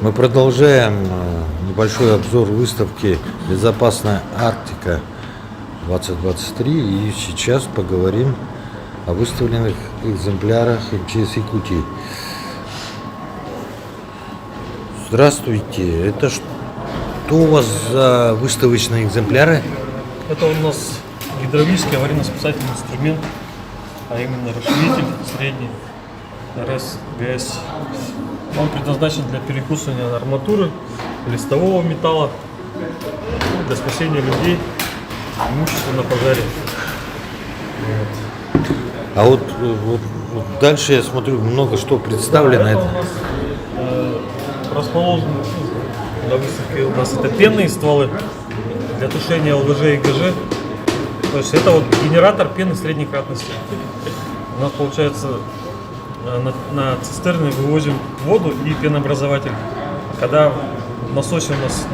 Мы продолжаем небольшой обзор выставки «Безопасная Арктика 2023». И сейчас поговорим о выставленных экземплярах МЧС Якутии. Здравствуйте. Это что у вас за выставочные экземпляры? Это у нас гидравлический аварийно-спасательный инструмент, а именно расширитель средний РС ГС. Он предназначен для перекусывания арматуры, листового металла, для спасения людей, имущества на пожаре. А вот дальше я смотрю, много что представлено. Это у нас расположено на выставке. У нас это пенные стволы для тушения ЛВЖ и ГЖ. То есть это вот генератор пены средней кратности. У нас получается на цистерны вывозим воду и пенообразователь. Когда в насосе у нас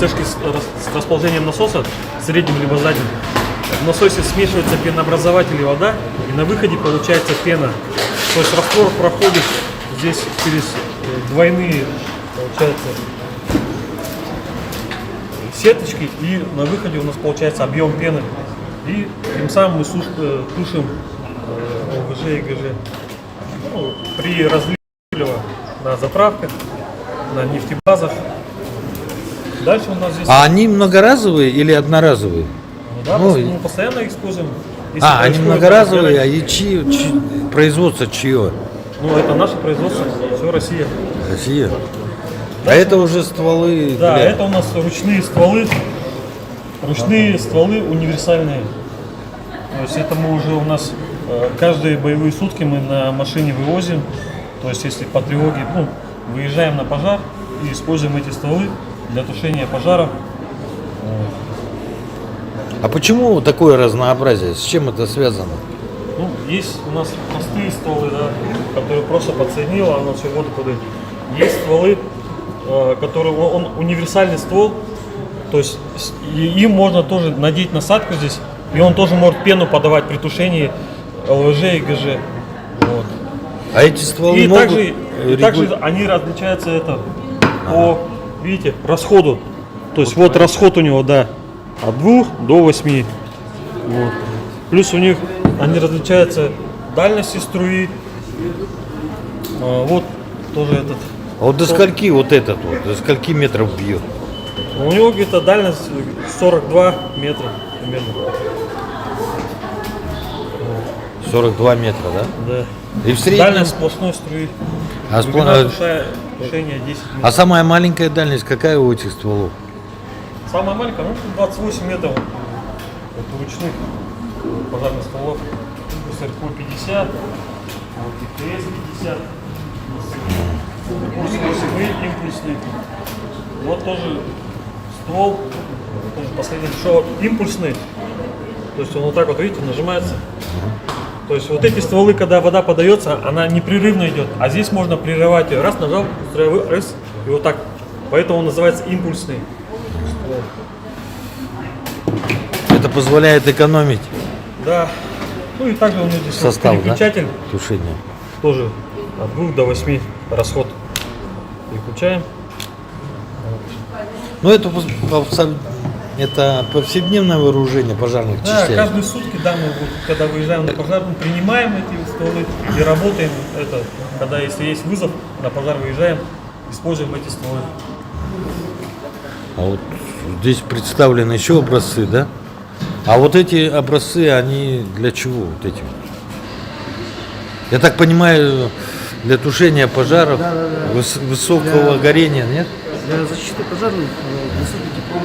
цешки с расположением насоса, средним либо задним, в насосе смешивается пенообразователь и вода, и на выходе получается пена. То есть раствор проходит здесь через двойные, получается, сеточки, и на выходе у нас получается объем пены. И тем самым мы тушим ЛВЖ и ГЖ. Ну, при разливе на заправках, на нефтебазах. Дальше у нас здесь... А они многоразовые или одноразовые? Ну, да, мы постоянно их используем. Они многоразовые, а производство чье? Ну, это наше производство, все Россия. Россия. А это уже стволы? Да, это у нас ручные стволы универсальные. То есть это мы уже у нас каждые боевые сутки мы на машине вывозим. То есть если по тревоге выезжаем на пожар и используем эти стволы для тушения пожара. А почему такое разнообразие? С чем это связано? Ну, есть у нас простые стволы, да, которые просто подсоединил, а оно все воду подает. Есть стволы, которые он универсальный ствол, то есть им можно тоже надеть насадку здесь, и он тоже может пену подавать при тушении ЛВЖ и ГЖ. Вот. А эти стволы и могут... также они различаются по, видите, расходу. То есть вот расход у него, да, от 2 до 8. Вот. Плюс у них они различаются дальностью струи. Вот тоже этот. А вот до скольки вот этот вот, до скольки метров бьет? У него где-то дальность 42 метра примерно. 42 метра, да? Да. И в среднем... Дальность сплошной струи. Тушения 10 метров. А самая маленькая дальность какая у этих стволов? Самая маленькая, 28 метров. Вот у ручных пожарных стволов. СРК 50, вот ИТС 50. Импульсный. Вот тоже ствол, тоже последний шоу импульсный. То есть он вот так вот, видите, нажимается. То есть вот эти стволы, когда вода подается, она непрерывно идет. А здесь можно прерывать ее. Раз нажал, раз, и вот так. Поэтому он называется импульсный. Это позволяет экономить. Да. Ну и также у него здесь состав, переключатель. Да? Тушение. Тоже от 2 до 8 расход. Переключаем. Ну это повседневное вооружение пожарных частей. Да, каждые сутки, да, мы вот, когда выезжаем на пожар, мы принимаем эти стволы и работаем. Когда если есть вызов, на пожар выезжаем, используем эти стволы. А вот здесь представлены еще образцы, да? А вот эти образцы, они для чего? Вот эти? Я так понимаю, для тушения пожаров, да. Высокого горения, нет? Для защиты пожарных высокий тепло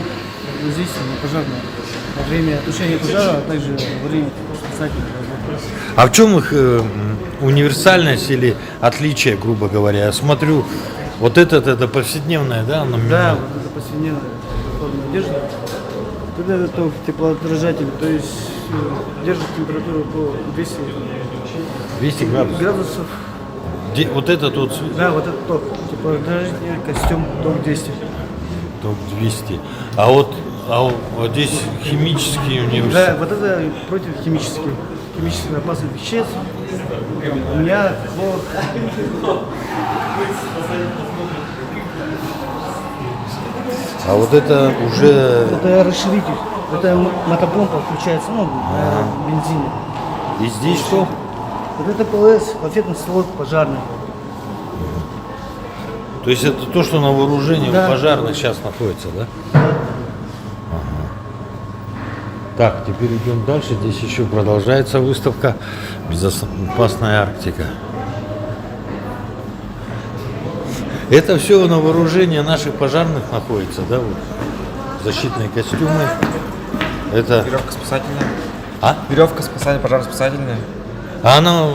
воздействие пожарное во время тушения пожара, а также во время спасательных работ. А в чем их универсальность или отличие, грубо говоря? Я смотрю, вот это повседневное, да? Да, вот это повседневная форма одежды. Вот это теплоотражатель, то есть держит температуру по 200 градусов. Вот этот вот? Да, вот этот топ. Теплоотражательный костюм ТОП-200. ТОП-200. А вот здесь химические университеты. Да, вот это против химических опасных веществ. У меня А вот это уже... Это расширитель. Это мотопомпа включается, ну, на бензине. И здесь что? Вот это ПЛС, лафетный ствол пожарный. То есть это то, что на вооружении Да. у пожарных сейчас находится, да? Ага. Так, теперь идем дальше. Здесь еще продолжается выставка «Безопасная Арктика». Это все на вооружении наших пожарных находится, да? Вот. Защитные костюмы. Это... Веревка спасательная. А? Веревка спасательная, пожарно-спасательная. А она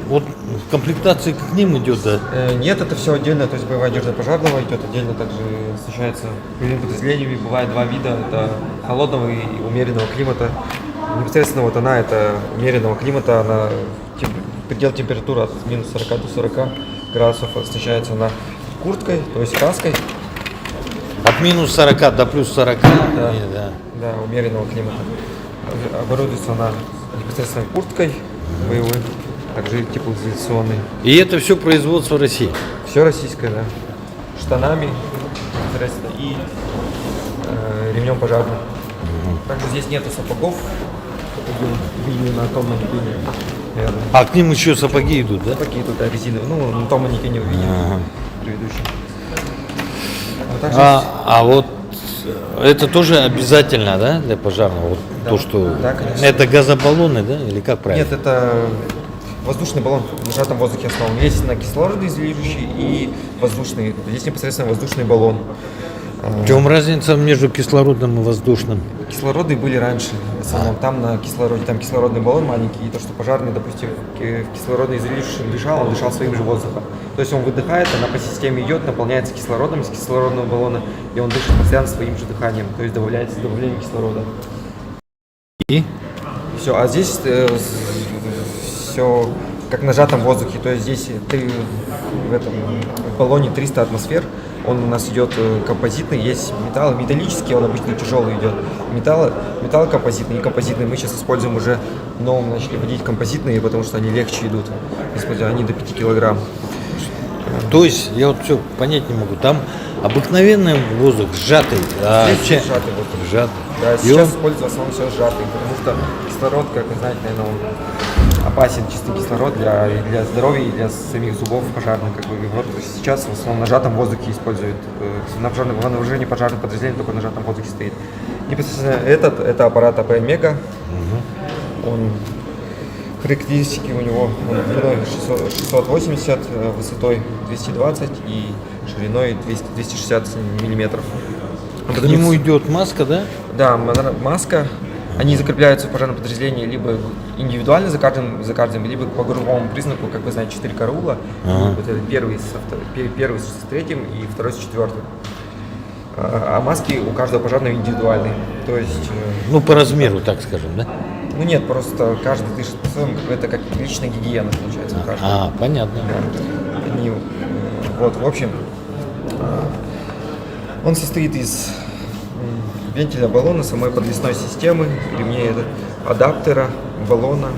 вот в комплектации к ним идет, да? Нет, это все отдельно, то есть боевая одежда пожарного идет отдельно, также встречается боевыми подразделениями, бывает два вида, это холодного и умеренного климата. Непосредственно вот она, это умеренного климата, она предел температуры от минус 40 до 40 градусов, встречается она курткой, то есть каской, От минус 40 до плюс 40. Да. Да. да, умеренного климата. Оборудуется она непосредственно курткой боевой, также теплоизоляционной. И это все производство России. Все российское, да. Штанами, непосредственно, и ремнем пожарным. Также здесь нету сапогов. Видели на том манекене, наверное. А к ним еще сапоги идут, да? Сапоги тут, да, резиновые. Ну, на том манекене увидели Ага. предыдущем. А также А вот это тоже обязательно, да, для пожарного? Вот Да. то, что... Да, конечно. Это газобаллоны, да? Или как правильно? Нет, это воздушный баллон на сжатом воздухе основан. Есть на кислородоизолирующий и воздушный. Здесь непосредственно воздушный баллон. В чем разница между кислородным и воздушным? Кислороды были раньше, в основном. Там на кислороде, там кислородный баллон маленький, и то, что пожарный, допустим, в кислородоизолирующем дышал, он дышал своим же воздухом. То есть он выдыхает, она по системе идет, наполняется кислородом из кислородного баллона, и он дышит постоянно своим же дыханием, то есть добавляется добавление кислорода. И? Все, а здесь все как на сжатом воздухе, то есть здесь ты в баллоне 300 атмосфер, он у нас идет композитный, есть металл, металлический, он обычно тяжелый идет, металл композитный и композитный. Мы сейчас используем уже новым, начали вводить композитные, потому что они легче идут, они до 5 килограмм. То есть, я вот все понять не могу, там обыкновенный воздух сжатый, а Здесь сжатый воздух. сжатый. Да, И сейчас он- используется в основном все сжатый, потому что кислород, как вы знаете, наверное, он опасен, чистый кислород для здоровья и для самих зубов пожарных. Как бы. Вот сейчас в основном на сжатом воздухе используют, на вооружении пожарных подразделений только на сжатом воздухе стоит. Непосредственно это аппарат АП-Мега, он характеристики у него длиной 680, высотой 220 и шириной 260 миллиметров. К нему идет маска, да? Да, маска. Они закрепляются в пожарном подразделении либо индивидуально за каждым, либо по групповому признаку, как вы знаете, 4 караула. Ага. Вот это первый с третьим и второй с четвертым. А маски у каждого пожарного индивидуальные. То есть, Ну, по размеру, так скажем, да? ну нет, просто каждый дышит по-своему, это как личная гигиена получается у каждого. А, понятно. Да. Они, вот, в общем, он состоит из вентиля баллона, самой подвесной системы, ремней адаптера, баллона.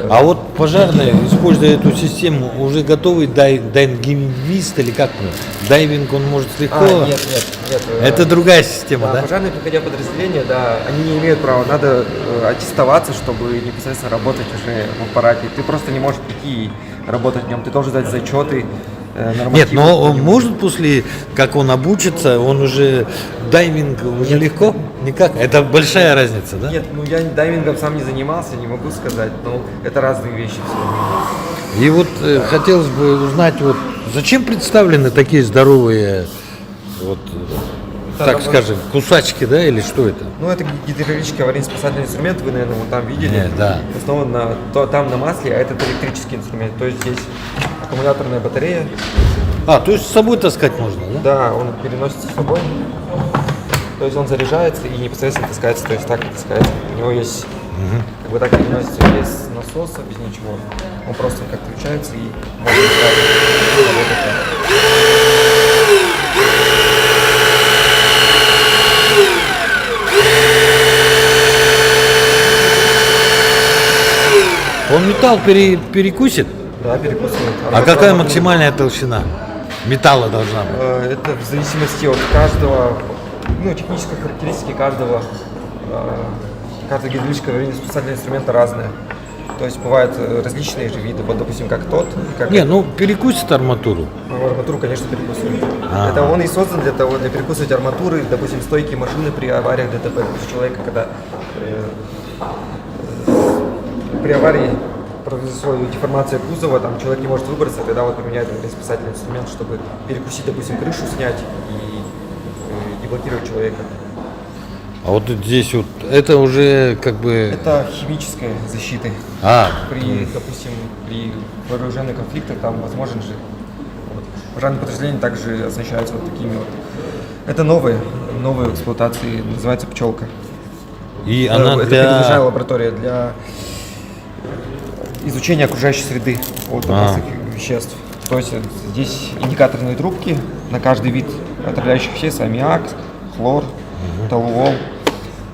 А вот пожарные, используя эту систему, уже готовый дайвингист или как? Дайвинг он может легко? Нет. Это другая система, Да, да? пожарные, приходя в подразделение, да, они не имеют права, надо аттестоваться, чтобы непосредственно работать уже в аппарате. Ты просто не можешь прийти и работать в нем, ты должен дать зачеты, нормативы. Нет, но он по нему. может после, как он обучится, он уже дайвинг уже легко? Никак? Это большая разница, да? Нет, ну я дайвингом сам не занимался, не могу сказать, но это разные вещи все. И вот хотелось бы узнать, вот зачем представлены такие здоровые, вот, так скажем, кусачки, да, или что это? Ну, это гидравлический аварийно-спасательный инструмент, вы, наверное, вот там видели. Нет, да. Основан там на масле, а этот электрический инструмент. То есть здесь аккумуляторная батарея. А, то есть с собой таскать можно, да? Да, он переносится с собой. То есть он заряжается и непосредственно таскается, то есть так и таскается. У него есть, как бы так переносится без насоса, без ничего. Он просто как включается и можно сразу работать. Он металл перекусит? Да, перекусывает. А какая максимальная толщина металла должна быть? Это в зависимости от каждого ну, технические характеристики каждого гидравлического аварийно-спасательного инструмента разные. То есть бывают различные же виды, вот, допустим, как тот. Как Не, ну перекусит арматуру. арматуру, конечно, перекусывает. Ага. Это он и создан для того, для перекусывать арматуры, допустим, стойкие машины при авариях ДТП. То есть человека, когда при аварии произошла деформация кузова, там человек не может выбраться, тогда вот применяют спасательный инструмент, чтобы перекусить, допустим, крышу, снять и деблокировать человека. А вот здесь вот, это уже как бы... Это химическая защита. При, допустим, при вооруженных конфликтах там возможен же вот, пожарные подразделения также оснащаются вот такими вот. Это новые в эксплуатации, называется пчелка. И она это для... передвижная лаборатория для изучения окружающей среды от опасных веществ. То есть здесь индикаторные трубки на каждый вид отравляющих веществ: аммиак, хлор, толуол.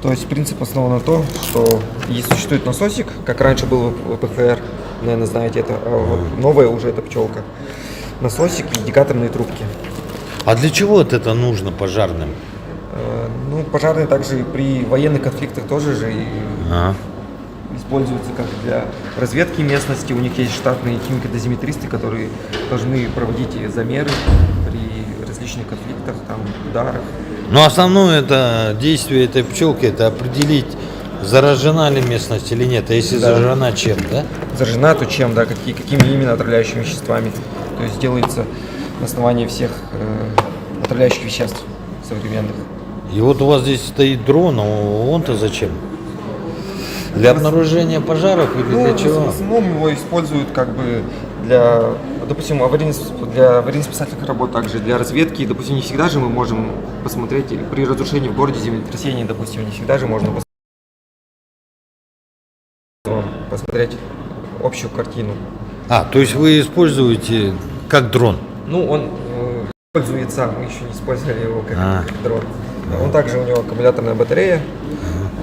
То есть принцип основан на том, что есть существует насосик, как раньше был в ПХР, наверное, знаете это, а вот новая уже это пчелка. Насосик и индикаторные трубки. А для чего вот это нужно пожарным? Ну, пожарные также и при военных конфликтах тоже же и используются как для разведки местности. У них есть штатные химико-дозиметристы, которые должны проводить замеры при различных конфликтах, там, ударах. Но основное это действие этой пчелки, это определить, заражена ли местность или нет. А если заражена, чем, да? Заражена, то чем, да, какими именно отравляющими веществами. То есть делается на основании всех отравляющих веществ современных. И вот у вас здесь стоит дрон, а он-то зачем? Для обнаружения пожаров или для чего? В основном его используют как бы для, допустим, для аварийно-спасательных работ, также для разведки. Допустим, не всегда же мы можем посмотреть при разрушении в городе, землетрясении, допустим, не всегда же можно посмотреть общую картину. То есть вы используете как дрон? Ну, он используется, мы еще не использовали его как дрон. Он также, у него аккумуляторная батарея,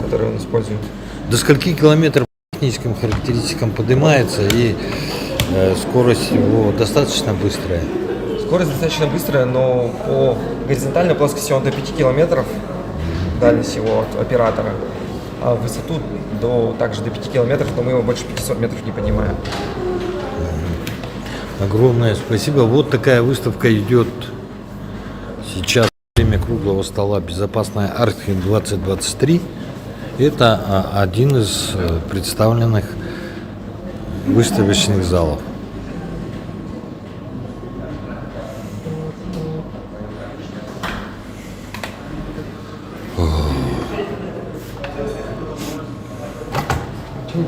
которую он использует. До скольки километров по техническим характеристикам поднимается и скорость его достаточно быстрая? Скорость достаточно быстрая, но по горизонтальной плоскости он до 5 километров, дальность его от оператора, а в высоту также до 5 километров, но мы его больше 500 метров не поднимаем. Огромное спасибо. Вот такая выставка идет сейчас во время круглого стола «Безопасная Арктика 2023». Это один из представленных выставочных залов. Чего?